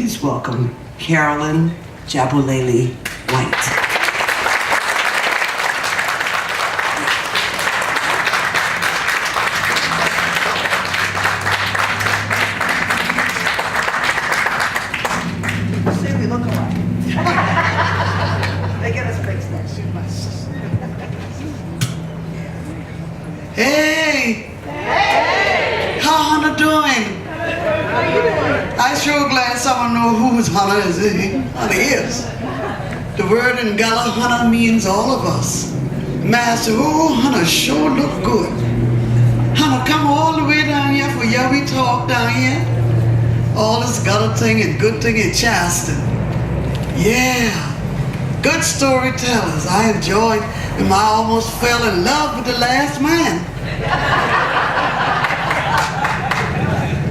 Please welcome Carolyn Jabulele White. See, we look alike. They get us fixed next year. Hey! Hey! How Hannah doing? How are you doing? I sure glad someone know whose Hannah is. Hannah is. The word in Gala, Hannah means all of us. Master, oh, Hannah sure look good. Hannah, come all the way down here for yeah, we talk down here. All this Gala thing and good thing in Charleston. Yeah. Good storytellers. I enjoyed and I almost fell in love with the last man.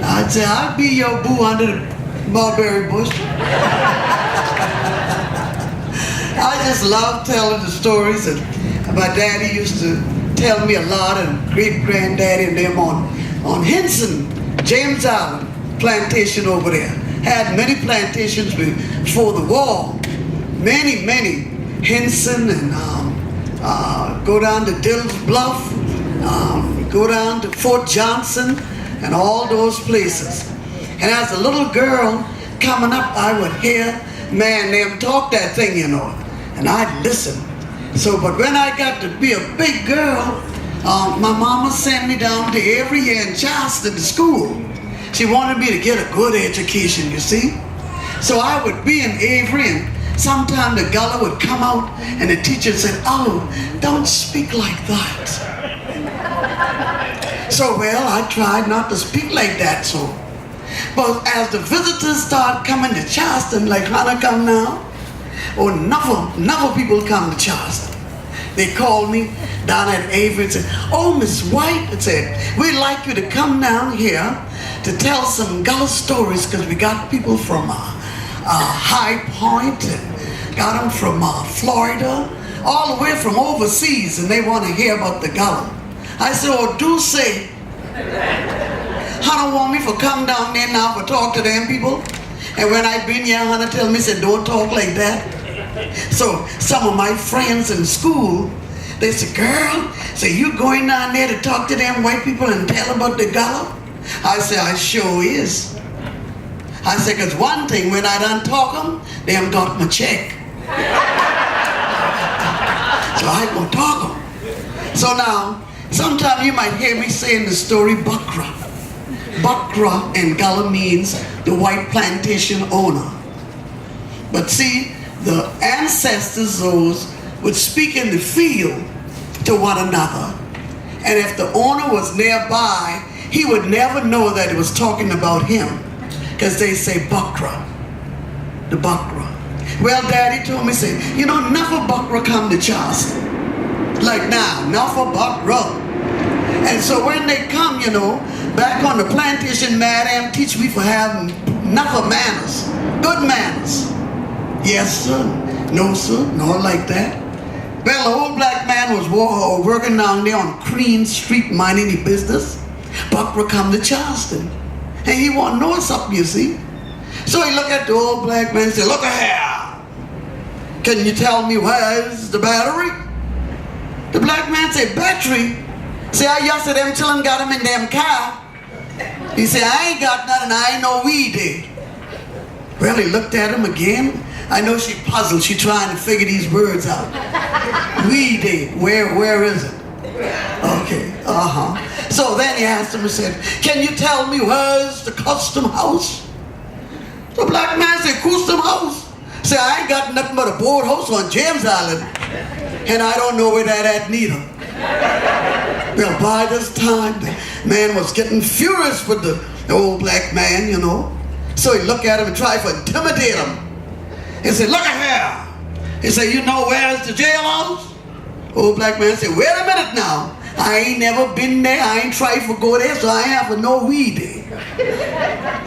I'd say, I'd be your boo under the mulberry bush. I just love telling the stories, and my daddy used to tell me a lot, and great-granddaddy and them on Henson, James Island plantation over there. Had many plantations before the war. Many, many. Henson and go down to Dill's Bluff, go down to Fort Johnson, and all those places. And as a little girl coming up, I would hear, man, them talk that thing, you know, and I'd listen. So, but when I got to be a big girl, my mama sent me down to every year in Charleston to school. She wanted me to get a good education, you see. So I would be in Avery, and sometime the gullah would come out and the teacher said, oh, don't speak like that. So, well, I tried not to speak like that, so. But as the visitors start coming to Charleston, like Hannah come now, or enough people come to Charleston. They called me down at Avery and said, oh, Miss White, it said, we'd like you to come down here to tell some gullah stories, because we got people from High Point, and got them from Florida, all the way from overseas, and they want to hear about the gullah. I said, oh, do say, Hannah want me to come down there now for talk to them people. And when I been here, Hannah tell me, said, don't talk like that. So some of my friends in school, they said, girl, say you going down there to talk to them white people and tell about the gullah? I said, I sure is. I said, because one thing, when I done talk them, they haven't got my check. So I gonna talk them. So now, sometime you might hear me saying the story Bakra. Bakra in Gullah means the white plantation owner. But see, the ancestors, those, would speak in the field to one another. And if the owner was nearby, he would never know that it was talking about him. Because they say Bakra, the Bakra. Well, Daddy told me, say, you know, enough of Bakra come to Charleston. Like now, enough of Bakra. And so when they come, you know, back on the plantation, Madam teach me for having enough of manners, good manners. Yes, sir. No, sir. No, like that. Well, the old black man was working down there on Queen Street, minding his business. Bakra come to Charleston. And he want to know something, you see. So he looked at the old black man and said, look here. Can you tell me where's the battery? The black man said, battery? See, I yesterday them children got him in them car. He said, I ain't got nothing, I ain't know we did. Well, he looked at him again. I know she puzzled, she trying to figure these words out. We did, where is it? Okay, So then he asked him and said, can you tell me where's the custom house? The black man said, custom house? Say, I ain't got nothing but a board house on James Island. And I don't know where that at neither. Well, by this time, the man was getting furious with the old black man, you know. So he looked at him and tried to intimidate him. He said, look at here. He said, you know where's the jailhouse? Old black man said, wait a minute now. I ain't never been there. I ain't tried to go there, so I ain't have to know we did.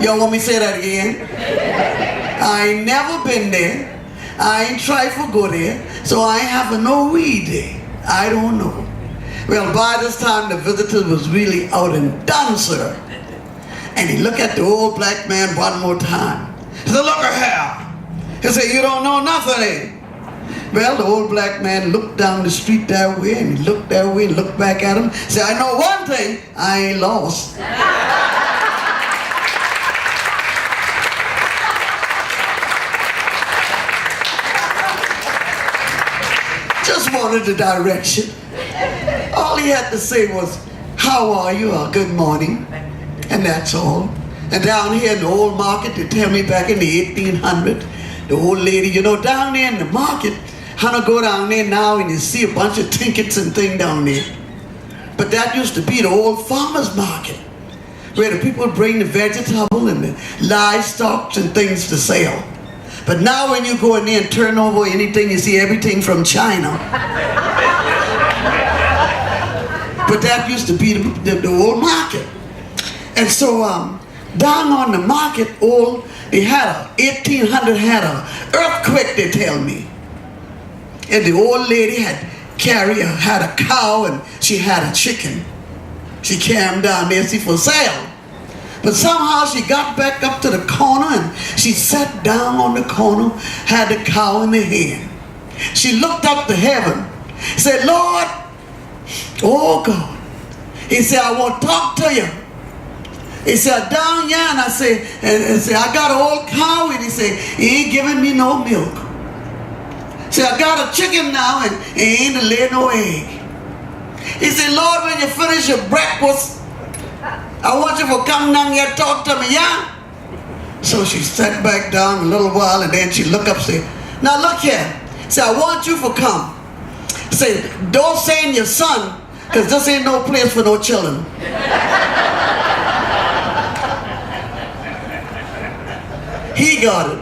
Y'all want me to say that again? I ain't never been there. I ain't tried to go there, so I ain't have to know we did. I don't know. Well, by this time, the visitor was really out and done, sir. And he looked at the old black man one more time. He said, look at here. He said, you don't know nothing, eh? Well, the old black man looked down the street that way, and he looked that way and looked back at him. Said, I know one thing, I ain't lost. Just wanted the direction. All he had to say was, how are you, or good morning, and that's all. And down here in the old market, they tell me back in the 1800s, the old lady, you know, down there in the market, how to go down there now and you see a bunch of trinkets and things down there. But that used to be the old farmer's market, where the people bring the vegetable and the livestock and things to sell. But now when you go in there and turn over anything, you see everything from China. But that used to be the old market. And so down on the market, they had 1800 had a earthquake, they tell me. And the old lady had a cow and she had a chicken. She came down there, see, for sale. But somehow she got back up to the corner and she sat down on the corner, had the cow in her hand. She looked up to heaven, said, Lord, oh God. He said, I want to talk to you. He said, down here, and I said, I got an old cow, and he said, he ain't giving me no milk. He said, I got a chicken now, and he ain't lay no egg. He said, Lord, when you finish your breakfast, I want you to come down here and talk to me, yeah? So she sat back down a little while, and then she looked up and said, now look here. He said, I want you to come. He said, don't send your son, because this ain't no place for no children. He got it.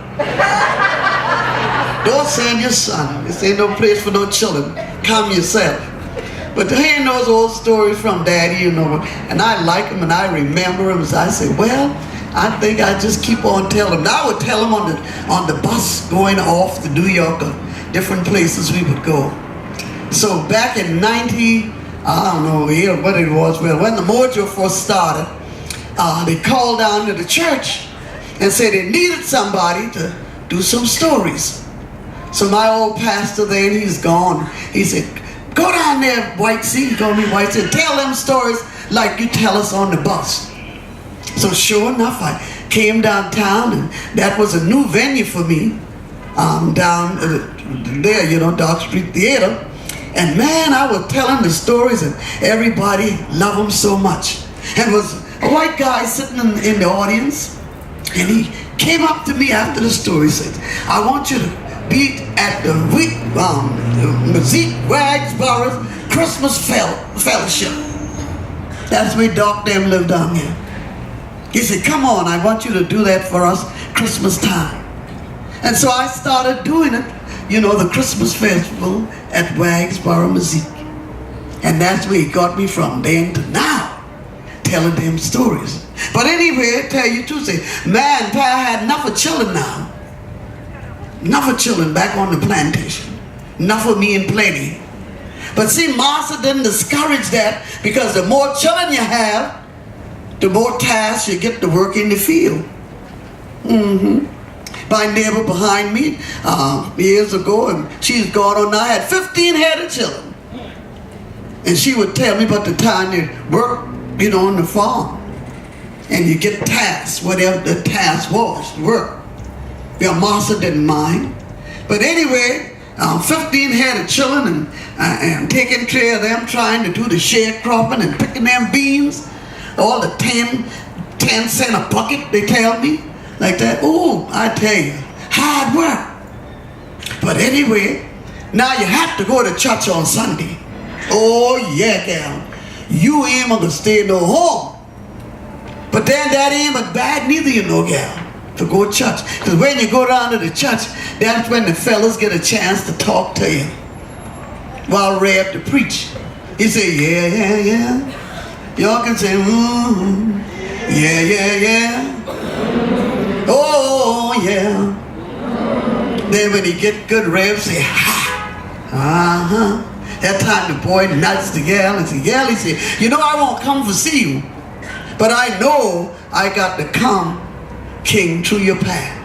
Don't send your son. This ain't no place for no children. Come yourself. But hearing those old stories from Daddy, you know, and I like them and I remember them, so I say, well, I think I just keep on telling them. I would tell them on the bus going off to New York or different places we would go. So back in I don't know what it was, well, when the mojo first started, they called down to the church and said they needed somebody to do some stories. So my old pastor then, he's gone. He said, go down there, White C, he called me White C, tell them stories like you tell us on the bus. So sure enough, I came downtown, and that was a new venue for me, down there, you know, Dark Street Theater. And man, I was telling the stories, and everybody loved them so much. And was a white guy sitting in the audience, and he came up to me after the story, said, I want you to be at the Zeke Wagsborough Christmas Fellowship. That's where Doc them lived down here. He said, come on, I want you to do that for us Christmas time. And so I started doing it, you know, the Christmas festival at Wagsborough, Zeke. And that's where he got me from then to now, telling them stories. But anyway, I tell you too, say, man, Pa had enough of children now. Enough of children back on the plantation. Enough of me and plenty. But see, Master didn't discourage that, because the more children you have, the more tasks you get to work in the field. My neighbor behind me, years ago, and she's gone on now, had 15 head of children. And she would tell me about the time they work, you know, on the farm. And you get tasks, whatever the task was, work. Your master didn't mind. But anyway, 15 head of children, and taking care of them, trying to do the sharecropping and picking them beans, all the 10 cent a bucket, they tell me, like that. Oh, I tell you, hard work. But anyway, now you have to go to church on Sunday. Oh yeah, gal. You ain't gonna stay no home. But then that ain't but bad neither, you know, gal, to go to church. Because when you go down to the church, that's when the fellas get a chance to talk to you while Reb to preach. He say, yeah. Y'all can say, yeah. Oh, yeah. Then when he get good Reb, say, ha. That time the boy nuts the gal and say, gal, he say, you know, I won't come to see you, but I know I got to come, King, through your path.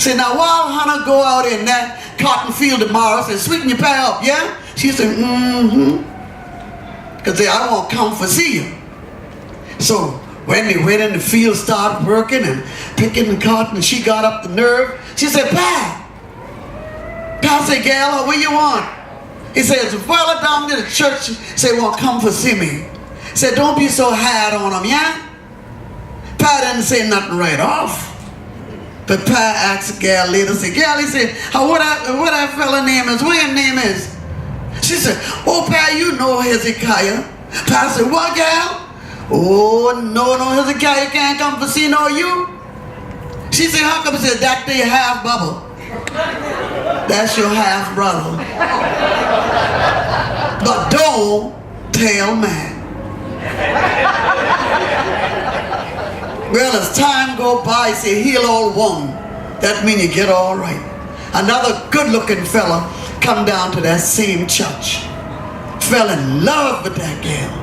Said, now while Hannah go out in that cotton field tomorrow, said, sweeten your pie up, yeah? She said, mm-hmm. Because I won't come for see you. So when they went in the field, started working and picking the cotton, and she got up the nerve. She said, Pa said, gal, what you want? He said, it's a fella down to the church, say, won't come for see me. Said, don't be so hard on him, yeah? Pa didn't say nothing right off. But Pa asked the gal later, said, gal, he said, what that fella name is? What your name is? She said, oh, Pa, you know Hezekiah. Pa said, what, gal? Oh, no, Hezekiah can't come for see no you. She said, how come? He said, that they half bubble. That's your half brother. But don't tell man. Well, as time go by, say, heal all one. That means you get all right. Another good-looking fella come down to that same church. Fell in love with that gal.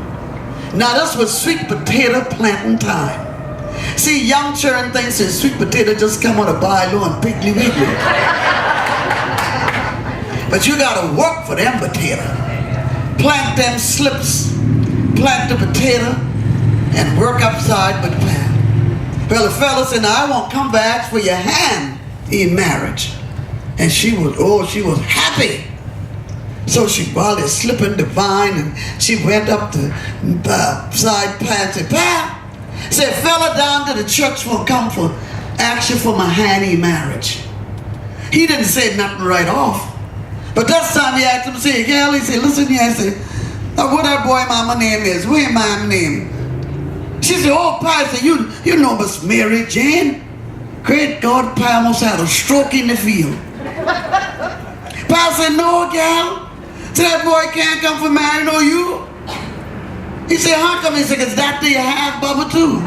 Now, this was sweet potato planting time. See, young children thinks that sweet potato just come on a Bilo and Piggly Wiggly. But you got to work for them potato. Plant them slips, plant the potato, and work upside with the plant. Well, the fella said, now I won't come back for your hand in marriage. And she was happy. So while they're slipping the vine, and she went up the side path and said, Pa, said, fella down to the church will come for action for my hand in marriage. He didn't say nothing right off. But this time he asked him, say, gal, he said, listen here, I said, what that boy mama name is? What your mama name? She said, oh, Pa, I said, you know Miss Mary Jane. Great God, Pa almost had a stroke in the field. Pa said, no, gal. So that boy can't come for marry no you. He said, how come? He said, because that day you have Bubba too.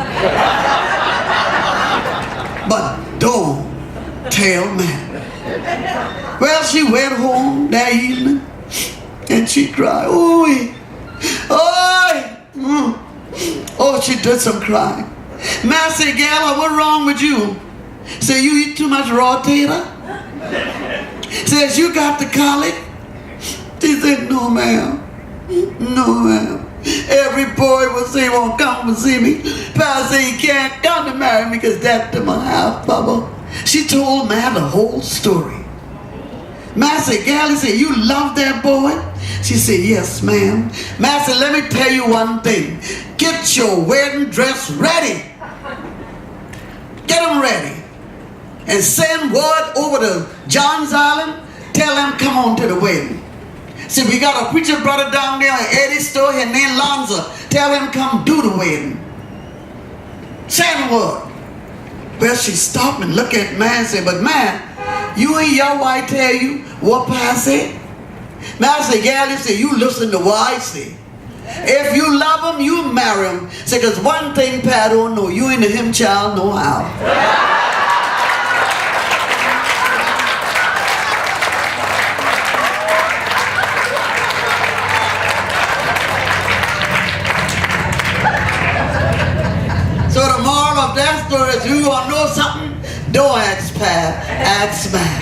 But don't tell man. Well, she went home that evening and she cried, oh, she did some crying. Man said, gal, what wrong with you? Said, you eat too much raw tater? Says, you got the colic? She said, no, ma'am. No, ma'am. Every boy will say, won't come and see me. Pa said, he can't come to marry me because that's my half bubble. She told man the whole story. Man said, gal, he said, you love that boy? She said, yes, ma'am. Man said, let me tell you one thing. Get your wedding dress ready. Get them ready. And send word over to John's Island. Tell them come on to the wedding. See, we got a preacher brother down there in Eddie's store, his name Lanza. Tell him come do the wedding. Send word. Well, she stopped and looked at man and said, but man, you ain't your wife tell you what Pa said? Man said, gal, he said, you listen to what I say. If you love him, you marry him. Say, because one thing Pa don't know, you ain't a him child know how. So the moral of that story is, you want to know something? Don't ask Pa, ask man.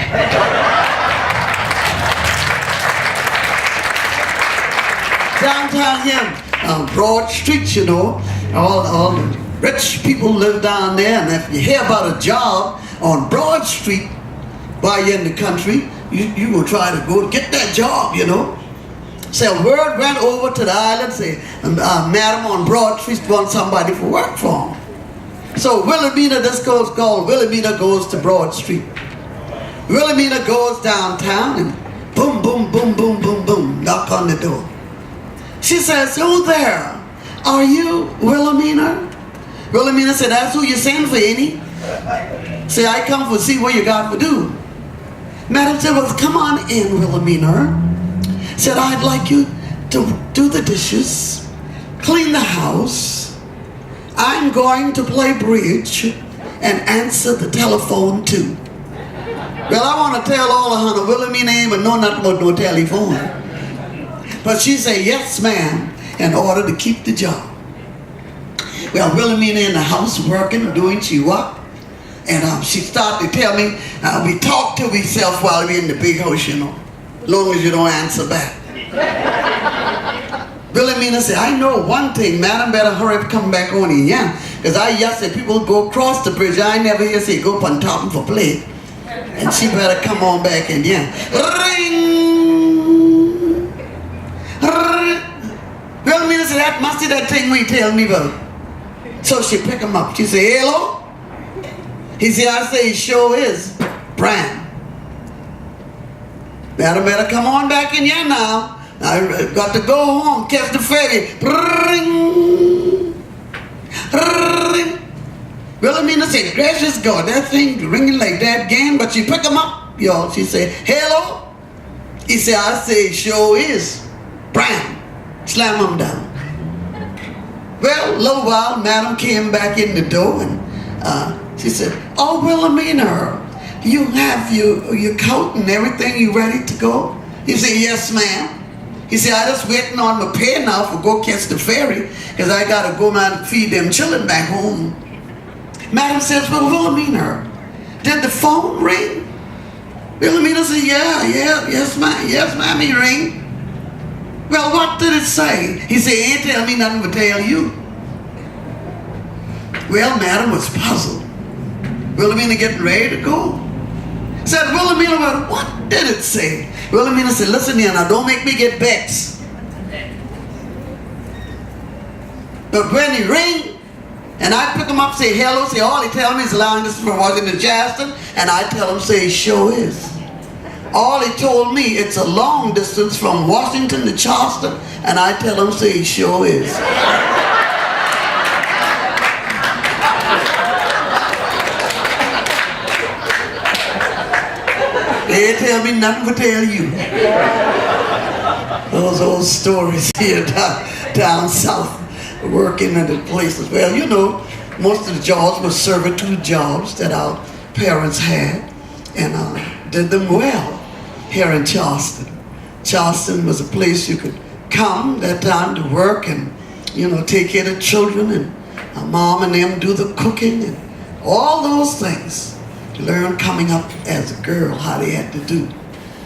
Downtown here, on Broad Street, you know, all the rich people live down there, and if you hear about a job on Broad Street while you're in the country, you will try to go get that job, you know. So word went over to the island, say, madam on Broad Street wants somebody for work for him. So Wilhelmina, this goes called Wilhelmina goes to Broad Street. Wilhelmina goes downtown and boom, boom, boom, boom, boom, boom, knock on the door. She says, oh there, are you Wilhelmina? Wilhelmina said, that's who you're saying for any? Say, I come for see what you got to do. Madam said, well, come on in, Wilhelmina. Said, I'd like you to do the dishes, clean the house. I'm going to play bridge and answer the telephone too. Well, I want to tell all of her, Wilhelmina ain't but know nothing about no telephone. But she said, yes, ma'am, in order to keep the job. Well, Wilhelmina in the house working, doing she what? And she started to tell me, we talk to ourselves while we're in the big house, you know, as long as you don't answer back. Wilhelmina said, I know one thing, madam better hurry up come back on here, yeah? Because I yesterday people go across the bridge, I never hear say go up on top and for play. And she better come on back and yeah. Ring! Wilhelmina said, that must be that thing we tell me about. So she pick him up. She said, hello? He said, I say, he sure is. Brian. Madam better come on back in here now. I got to go home, catch the ferry. Ring! Ring! Wilhelmina said, gracious God, that thing ringing like that again, but she pick him up, y'all. She said, hello? He said, I say, sure is. Brian. Slam him down. Well, a little while, madam came back in the door and she said, oh, Wilhelmina, you have your coat and everything, you ready to go? He said, yes, ma'am. He said, I just waiting on my pay now for go catch the ferry because I got to go and feed them children back home. Madam says, well, Wilhelmina, did the phone ring? Wilhelmina said, yes, ma'am, he ring. Well, what did it say? He said, ain't tell me nothing but tell you. Well, madam was puzzled. Wilhelmina getting ready to go. Said, Wilhelmina, well, what did it say? Wilhelmina said, listen here now, don't make me get vexed. But when he ring, and I pick him up, say hello, say all he tell me is allowing this from Washington Charleston, and I tell him, say, sure is. All he told me, it's a long distance from Washington to Charleston, and I tell him, say, sure is. They tell me nothing but tell you. Those old stories here down south, working at the places. Well, you know, most of the jobs were servitude jobs that our parents had, and did them well here in Charleston. Charleston was a place you could come that time to work and, you know, take care of the children, and mom and them do the cooking and all those things. Learn coming up as a girl how they had to do.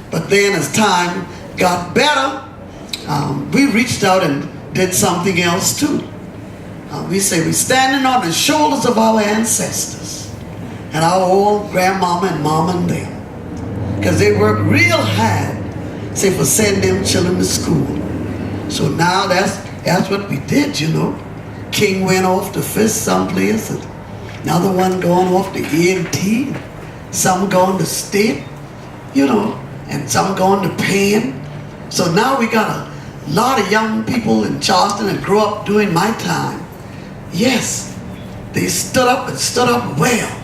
But then as time got better, we reached out and did something else too. We say we're standing on the shoulders of our ancestors and our old grandmama and mama and them, because they worked real hard, say, for sending them children to school. So now that's what we did, you know. King went off to fish someplace, and another one going off to E&T, some going to state, you know, and some going to Penn. So now we got a lot of young people in Charleston that grew up during my time. Yes, they stood up well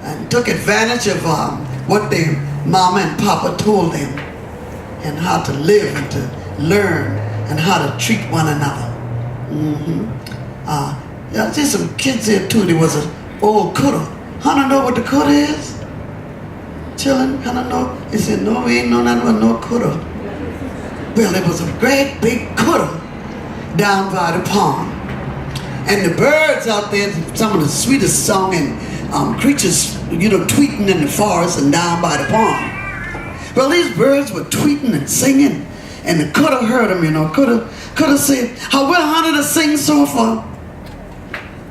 and took advantage of what their mama and papa told them, and how to live and to learn and how to treat one another. There's some kids there too. There was an old cutter. Hunter know what the cutter is? Children, Hunter know? He said, no, we ain't know nothing about no cutter. Well, there was a great big cutter down by the pond. And the birds out there, some of the sweetest songing creatures, you know, tweeting in the forest and down by the pond. Well, these birds were tweeting and singing, and the cutter heard them, you know. Cutter said, how well, Hunter, to sing so far?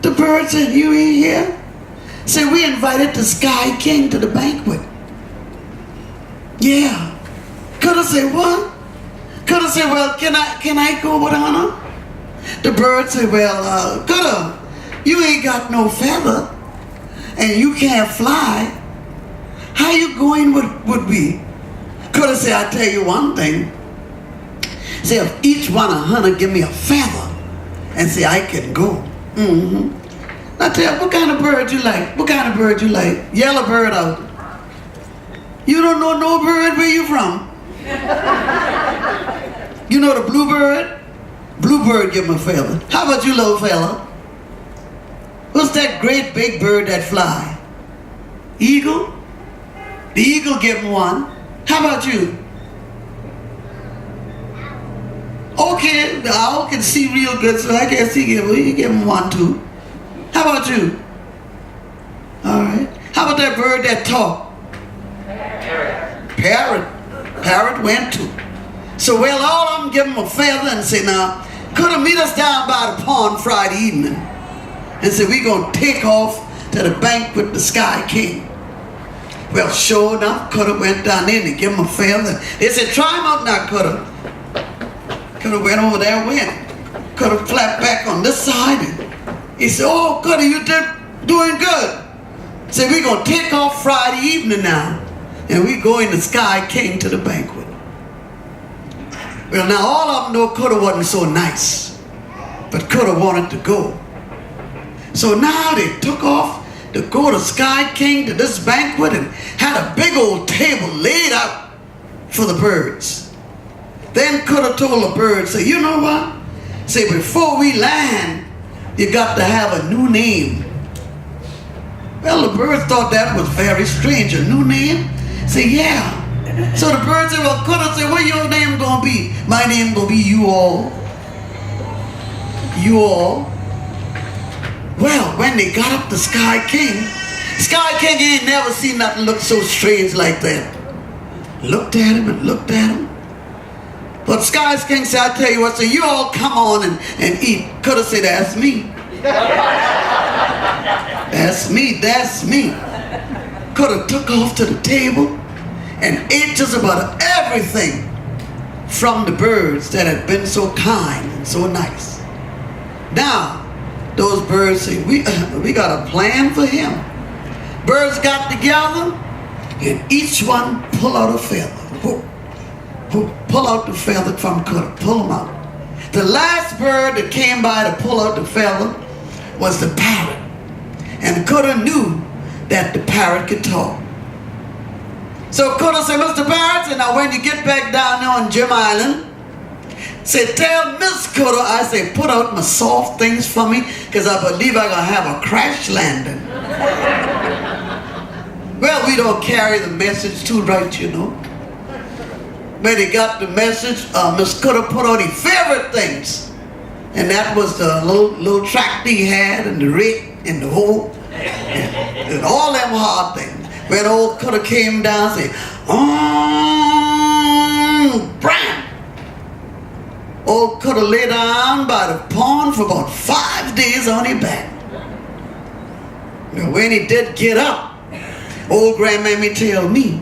The bird said, you ain't here? Said, we invited the Sky King to the banquet. Yeah. Cutter said, what? Cutter said, well, can I go with Hunter? The bird said, well, Cutter, you ain't got no feather, and you can't fly. How you going with me? Cutter said, I'll tell you one thing. Say, if each one of Hunter give me a feather, and say, I can go. I tell you, what kind of bird you like? What kind of bird you like? Yellow bird out. You don't know no bird, where you from? You know the bluebird? Bluebird give him a feather. How about you, little fella? What's that great big bird that fly? Eagle? The eagle give him one. How about you? Okay, the owl can see real good, so I guess he give him one too. How about you? All right. How about that bird that talked? Parrot. Parrot went too. So, well, all of them give him a feather and say, now, could have meet us down by the pond Friday evening. And say, we're going to take off to the banquet with the Sky King. Well, sure enough, could have went down there and they give him a feather. They said, try him out now, could have. Could have went over there and went. Could have flapped back on this side. And he said, oh, could have, you doing good. Said, we're going to take off Friday evening now. And we going the Sky King to the banquet. Well, now all of them know Coulda wasn't so nice, but Coulda wanted to go. So now they took off to go to Sky King to this banquet and had a big old table laid out for the birds. Then Coulda told the birds, say, you know what? Say, before we land, you got to have a new name. Well, the birds thought that was very strange. A new name? Say, yeah. So the birds said, well, Coulda said, what your name gonna be? My name gonna be you all. You all. Well, when they got up to Sky King ain't never seen nothing look so strange like that. Looked at him and looked at him. But Sky King said, I tell you what, so you all come on and eat. Coulda said, that's me. That's me, that's me. Coulda took off to the table and ate just about everything from the birds that had been so kind and so nice. Now, those birds say, we got a plan for him. Birds got together and each one pull out a feather. Pull out the feather from Coulda, pull them out. The last bird that came by to pull out the feather was the parrot. And Coulda knew that the parrot could talk. So Coulda said, Mr. Parrot, and now when you get back down there on Jim Island, say, tell Miss Coulda, I say, put out my soft things for me, because I believe I'm going to have a crash landing. Well, we don't carry the message too right, you know. When he got the message, Miss Coulda put out his favorite things. And that was the little tractor he had, and the rake, and the hoe, and all them hard things. When old Coulda came down and said, Bram! Old Coulda lay down by the pond for about 5 days on his back. Now when he did get up, old grandmammy tell me,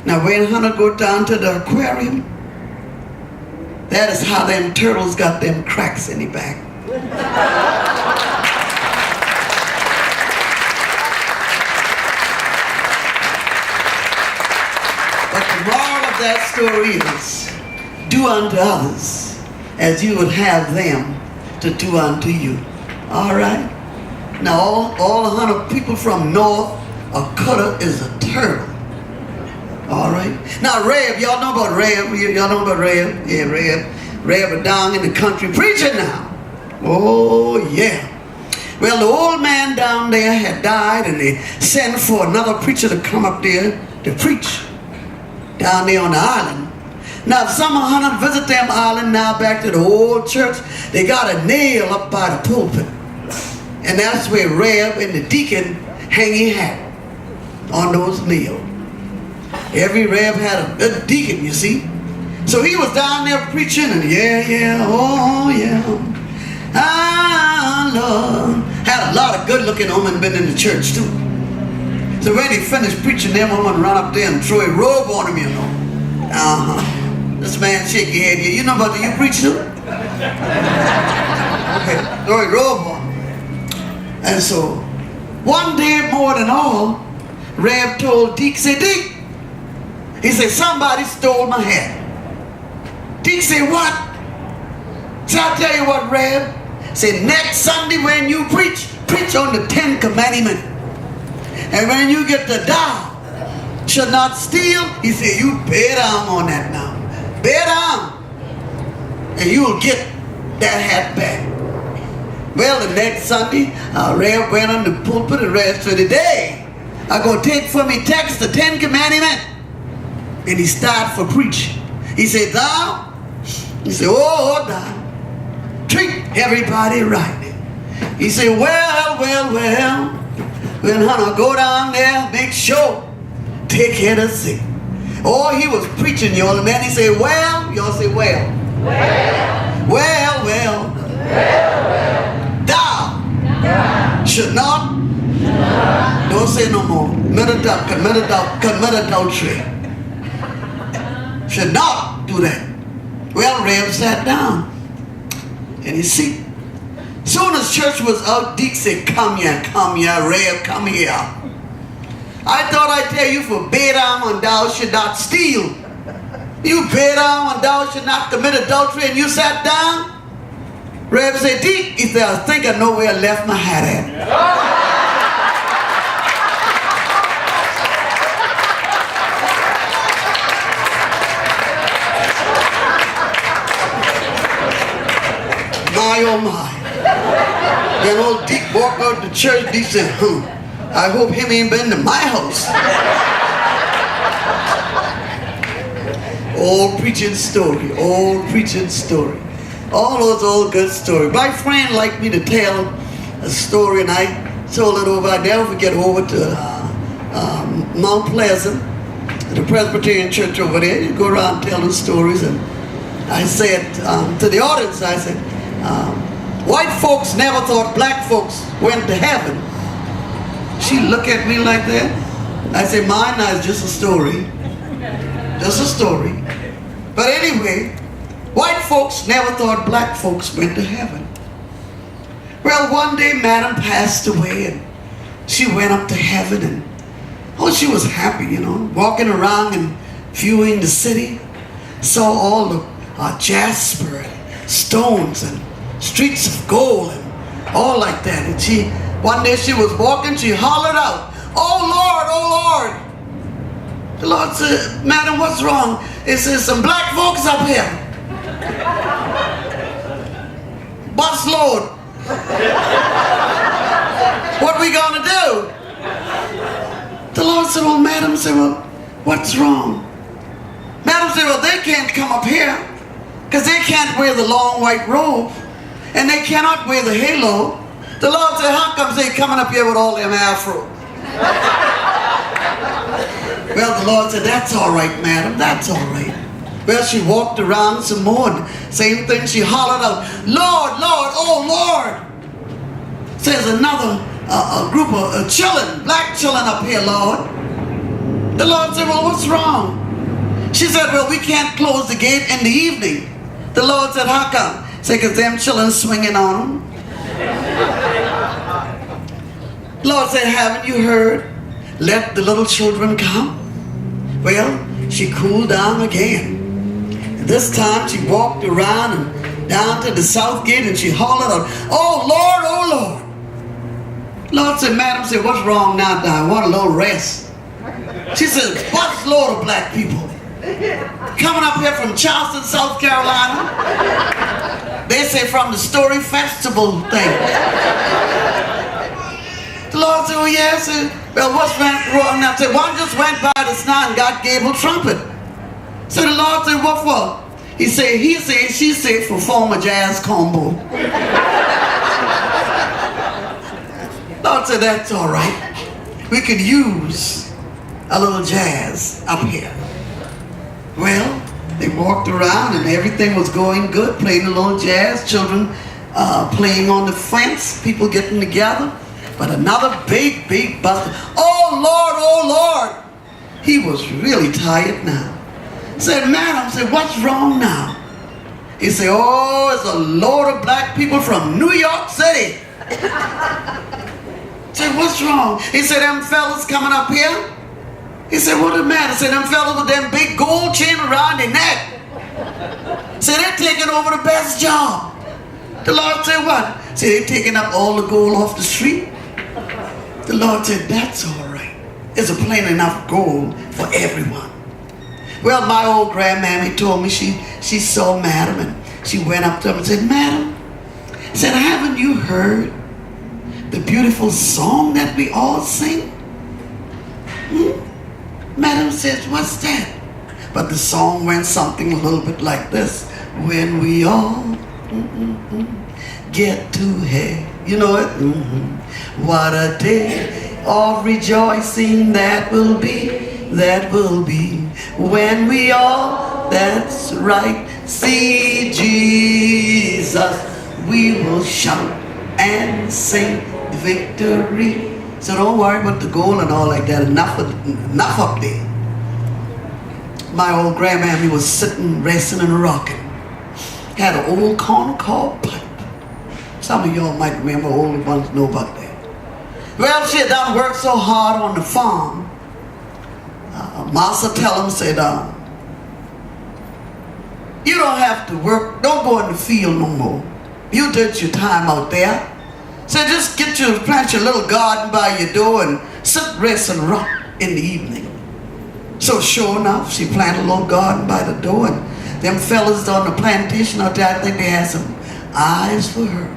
now when Hunter go down to the aquarium, that is how them turtles got them cracks in their back. But the moral of that story is, do unto others as you would have them to do unto you. All right? Now, all 100 people from north, a Coulda is a turtle. All right? Now, Reb, y'all know about Reb? Y'all know about Reb? Yeah, Reb. Reb is down in the country preaching now. Oh, yeah. Well, the old man down there had died, and they sent for another preacher to come up there to preach down there on the island. Now, if some 100 visit them island now back to the old church, they got a nail up by the pulpit. And that's where Reb and the deacon hang his hat on those nails. Every Reb had a good deacon, you see. So he was down there preaching, and yeah, oh yeah. Lord. Had a lot of good-looking women been in the church too. So when he finished preaching, them women run up there and throw a robe on him, you know. This man shake your head here. You know about the you preach too? Okay, throw a robe on him. And so, one day more than all, Reb told Deke, say, Deke, he said, somebody stole my hat. Deke said, what? So I'll tell you what, Reb. Say, next Sunday when you preach on the 10 Commandments. And when you get the thou shall not steal, he said, you bear down on that now. Bear down. And you'll get that hat back. Well, the next Sunday, Reb went on the pulpit and read, so today, I'm going to take for me text the 10 Commandments. And he started for preaching. He said, thou? He said, oh, thou. Treat everybody right. He said, well, When honey, go down there, make sure, take care of the sick. Oh, he was preaching, y'all, and then he said, well, y'all say, well. Well. Thou should not, don't say no more, commit adultery. Should not do that. Well, Rev sat down, and you see, soon as church was out, Deke said, come here, Rev, come here. I thought I'd tell you for Balaam and thou should not steal. You Balaam and thou should not commit adultery, and you sat down? Rev said, Deke, he said, I think I know where I left my hat at. My oh my. Then old Deke walked out to church, Deke said, I hope him ain't been to my house. Old preaching story. All those old good stories. My friend liked me to tell a story, and I told it over. I never forget over to Mount Pleasant, the Presbyterian church over there. You go around telling stories, and I said to the audience, I said, white folks never thought black folks went to heaven. She looked at me like that. I said, mine is just a story. Just a story. But anyway, white folks never thought black folks went to heaven. Well, one day Madam passed away, and she went up to heaven, and she was happy, you know, walking around and viewing the city, saw all the jasper and stones and streets of gold and all like that. And one day she was walking, she hollered out, oh Lord. The Lord said, Madam, what's wrong? He says, some black folks up here. Bus load. What we gonna do? The Lord said, well, Madam, said, well, what's wrong? Madam said, well, they can't come up here because they can't wear the long white robe and they cannot wear the halo. The Lord said, how come they coming up here with all them afro? Well, the Lord said, that's all right, Madam, that's all right. Well, she walked around some more, and same thing, she hollered out, Lord, oh Lord. Says another group of children, black children up here, Lord. The Lord said, well, what's wrong? She said, well, we can't close the gate in the evening. The Lord said, how come? Say, because them children swinging on them. Lord said, haven't you heard? Let the little children come. Well, she cooled down again. This time she walked around and down to the south gate, and she hollered out, oh Lord. Lord said, Madam, said, what's wrong now? I want a little rest. She said, what's load of black people? Coming up here from Charleston, South Carolina. They say from the Story Festival thing. The Lord said, well, yes. Well, what's wrong now? I said, one just went by the now and got Gable trumpet. So the Lord said, what for? He said, she said, for form a jazz combo. Lord said, that's all right. We could use a little jazz up here. Well, they walked around and everything was going good, playing a little jazz, children playing on the fence, people getting together. But another big buster. Oh Lord. He was really tired now. Said, Madam, said, what's wrong now? He said, oh, it's a load of black people from New York City. Said, what's wrong? He said, them fellas coming up here. He said, what the matter? Said, them fellas with them big gold chain around their neck. Said, they're taking over the best job. The Lord said, what? Said, they're taking up all the gold off the street. The Lord said, that's all right. There's a plain enough gold for everyone. Well, my old grandmammy told me she saw Madam, and she went up to him and said, Madam, said, haven't you heard the beautiful song that we all sing? Madam says, what's that? But the song went something a little bit like this. When we all get to heaven. You know it? What a day of rejoicing that will be when we all, that's right, see Jesus. We will shout and sing victory. So don't worry about the goal and all like that. Enough up there. My old grandmammy was sitting, resting and rocking. Had an old corncob pipe. Some of y'all might remember, older ones know about that. Well, she had done worked so hard on the farm. Massa tell him, said, you don't have to work, don't go in the field no more. You did your time out there. So just plant your little garden by your door and sit, rest and rock in the evening. So sure enough, she planted a little garden by the door, and them fellas on the plantation out there, I think they had some eyes for her.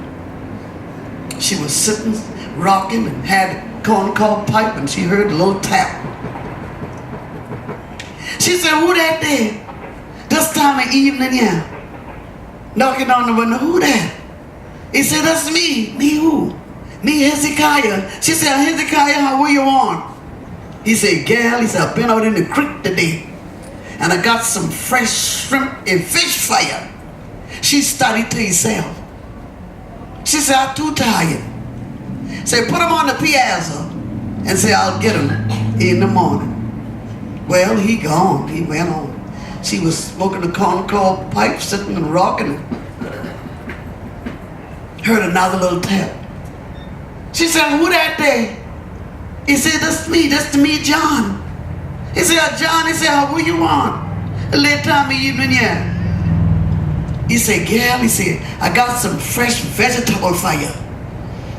She was sitting, rocking, and had a corncob pipe, and she heard a little tap. She said, who that there? This time of evening, yeah. Knocking on the window, who that? He said, that's me. Me who? Me, Hezekiah. She said, Hezekiah, how were you on? He said, gal, he said, I've been out in the creek today, and I got some fresh shrimp and fish fire. She studied to herself. She said, I'm too tired. Say, put him on the piazza and say, I'll get him in the morning. Well, he gone. He went on. She was smoking a corncob pipe, sitting and rocking. Heard another little tap. She said, who that there? He said, that's me, John. He said, John, he said, how were you on? A late time of evening, yeah. He said, gal, he said, I got some fresh vegetable for you.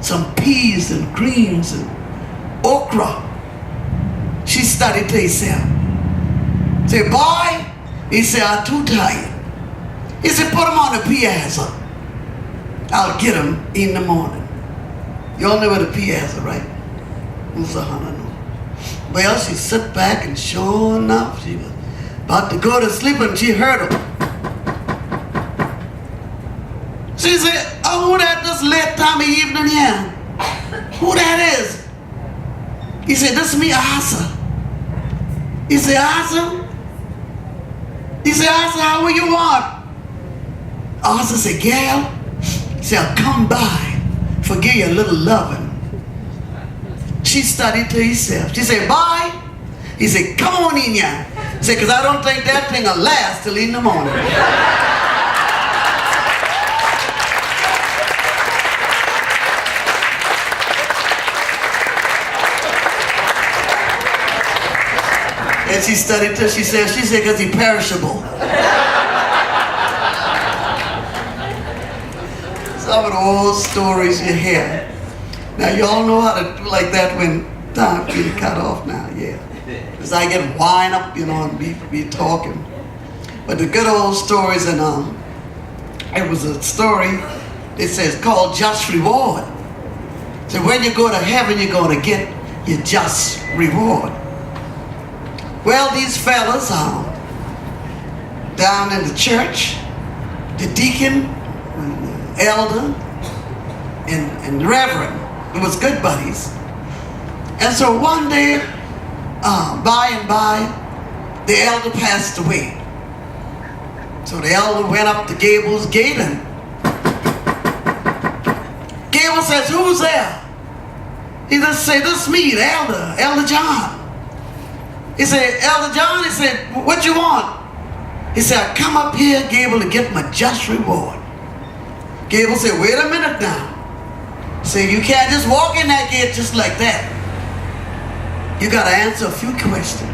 Some peas and greens and okra. She studied to herself. Say, boy, he said, I'm too tired. He said, put him on the piazza. I'll get him in the morning. Y'all know where the piazza, right? Who's a hunter? Well, she sat back, and sure enough, she was about to go to sleep, and she heard him. She said, oh, who that this late time of evening here? Who that is? He said, this is me, Asa. He said, Asa? He said, Asa, how will you want? Asa said, gal, he said, I'll come by, forgive you a little loving. She studied to herself. She said, bye. He said, come on in here. He said, because I don't think that thing will last till in the morning. And she studied till she said, because he's perishable. Some of the old stories you hear. Now y'all know how to do like that when time getting cut off now, yeah. Because I get wind up, you know, and be talking. But the good old stories, and it was a story, it says, called Just Reward. So when you go to heaven, you're going to get your just reward. Well, these fellas down in the church, the deacon, and the elder, and the reverend, it was good buddies. And so one day, by and by, the elder passed away. So the elder went up to Gable's gate, and Gable says, who's there? He just said, this is me, the Elder John. He said, Elder John, he said, what you want? He said, I come up here, Gable, to get my just reward. Gable said, wait a minute now. He said, you can't just walk in that gate just like that. You got to answer a few questions.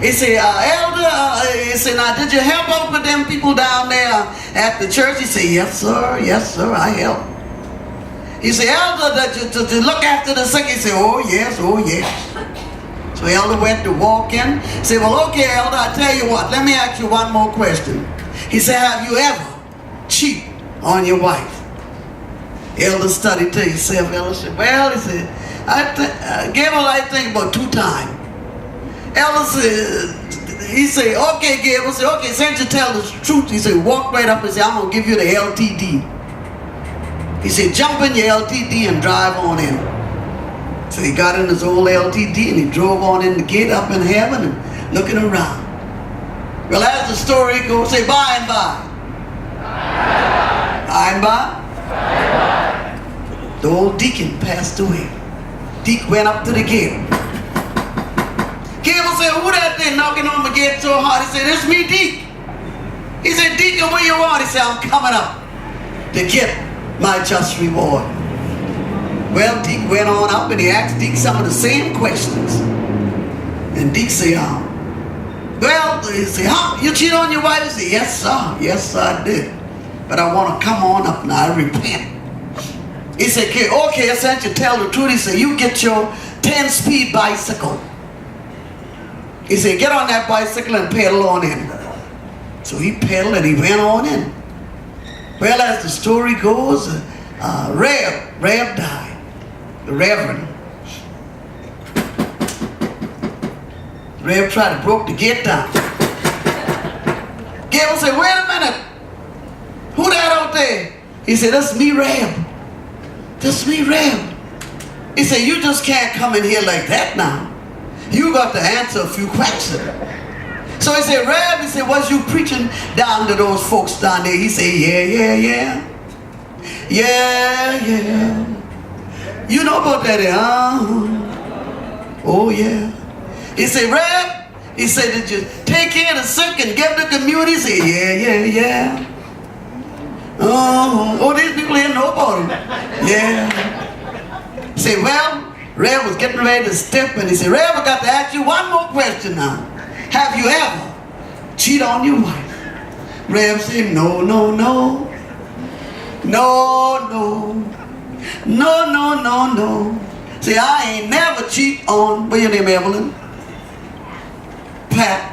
He said, Elder, he said, now did you help out with them people down there at the church? He said, yes, sir, I helped. He said, Elder, to look after the sick? He said, oh, yes. So Elder went to walk in. He said, well, okay, Elder, I tell you what, let me ask you one more question. He said, have you ever cheated on your wife? Elder studied to himself. Elder said, well, he said, Gable, I think about 2 times. Elder said, he said, okay, Gable, said, okay, since you tell the truth, he said, walk right up and say, I'm going to give you the LTD. He said, jump in your LTD and drive on in. So he got in his old LTD and he drove on in the gate up in heaven and looking around. Well, as the story goes, say by and by. By and by. The old deacon passed away. Deke went up to the gate. Gable said, who that there knocking on my gate so hard? He said, it's me, Deke. He said, Deacon, where you are? He said, I'm coming up to get my just reward. Well, Deke went on up and he asked Deke some of the same questions. And Deke said, well, he said, huh? You cheat on your wife? He said, yes, sir. Yes, sir, I did. But I want to come on up now. I repent. He said, okay, I said you tell the truth. He said, you get your 10-speed bicycle. He said, get on that bicycle and pedal on in. So he pedaled and he went on in. Well, as the story goes, Rev died. The Reverend. Rev tried to broke the gate down. Gable said, wait a minute. Who that out there? He said, that's me, Rev. That's me, Rev. He said, you just can't come in here like that now. You got to answer a few questions. So he said, Rev, he said, was you preaching down to those folks down there? He said, yeah. You know about that, Oh, yeah. He said, Rev, he said, did you take care of the sick and give the community? He said, yeah. Oh, these people here know about him. Yeah. He said, well, Rev was getting ready to step and he said, Rev, I got to ask you one more question now. Have you ever cheated on your wife? Rev said, no. Say, I ain't never cheat on, what's your name, Evelyn? Pat.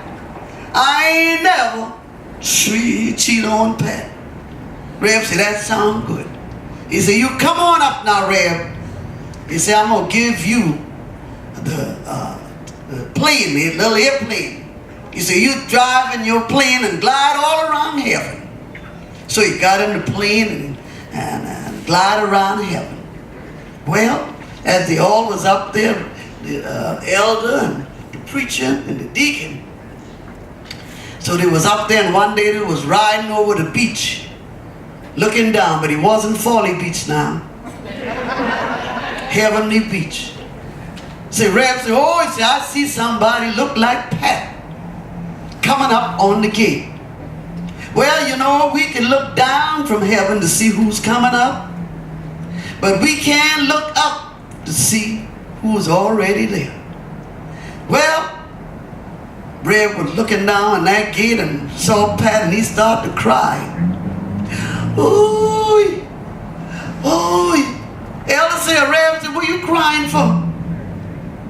I ain't never cheat on Pat. Rev said, that sounds good. He said, you come on up now, Rev. He said, I'm going to give you the plane, the little airplane. He said, you drive in your plane and glide all around heaven. So he got in the plane and glide around heaven. Well, as they all was up there, the elder and the preacher and the deacon. So they was up there and one day they was riding over the beach, looking down, but it wasn't Folly Beach now. Heavenly Beach. Say, Rev said, oh, he said, I see somebody look like Pat coming up on the gate. Well, you know, we can look down from heaven to see who's coming up, but we can't look up to see who's already there. Well, Rev was looking down on that gate and saw Pat and he started to cry. Ooh. Elder said, Rev said, what are you crying for?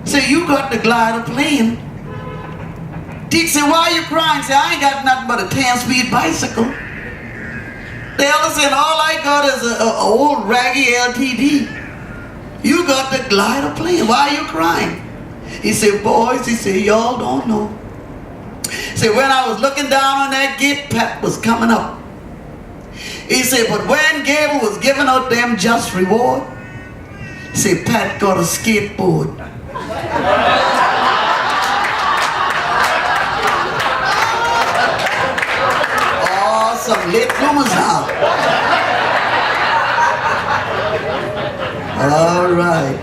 Say, you got to glide a plane. Deke said, why are you crying? Say, I ain't got nothing but a 10-speed bicycle. The elder said, all I got is an old raggy LTD. You got to glide a plane. Why are you crying? He said, boys, he said, y'all don't know. He said, when I was looking down on that gate, Pat was coming up. He said, but when Gable was giving out them just reward, he said, Pat got a skateboard. Oh, some late bloomers now. All right.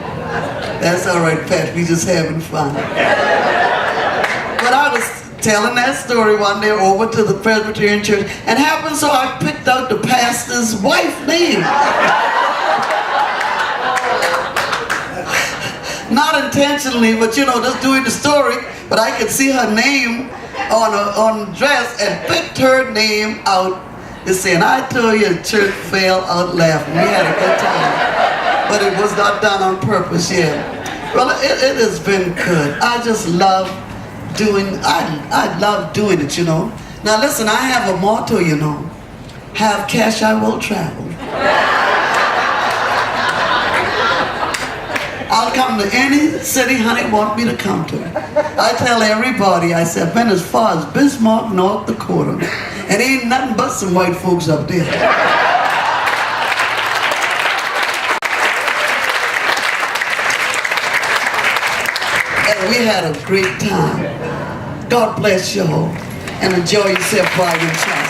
That's all right, Pat. We just having fun. But I was telling that story one day over to the Presbyterian church, and happened so I picked out the pastor's wife's name. Not intentionally, but you know, just doing the story. But I could see her name on the dress and picked her name out. And saying, I told you, the church fell out laughing. We had a good time. But it was not done on purpose yet. Well, it has been good. I just love I love doing it, you know. Now listen, I have a motto, you know. Have cash, I will travel. I'll come to any city honey want me to come to. I tell everybody, I said, I've been as far as Bismarck, North Dakota. And ain't nothing but some white folks up there. And we had a great time. God bless y'all. And enjoy yourself while you're in Charleston.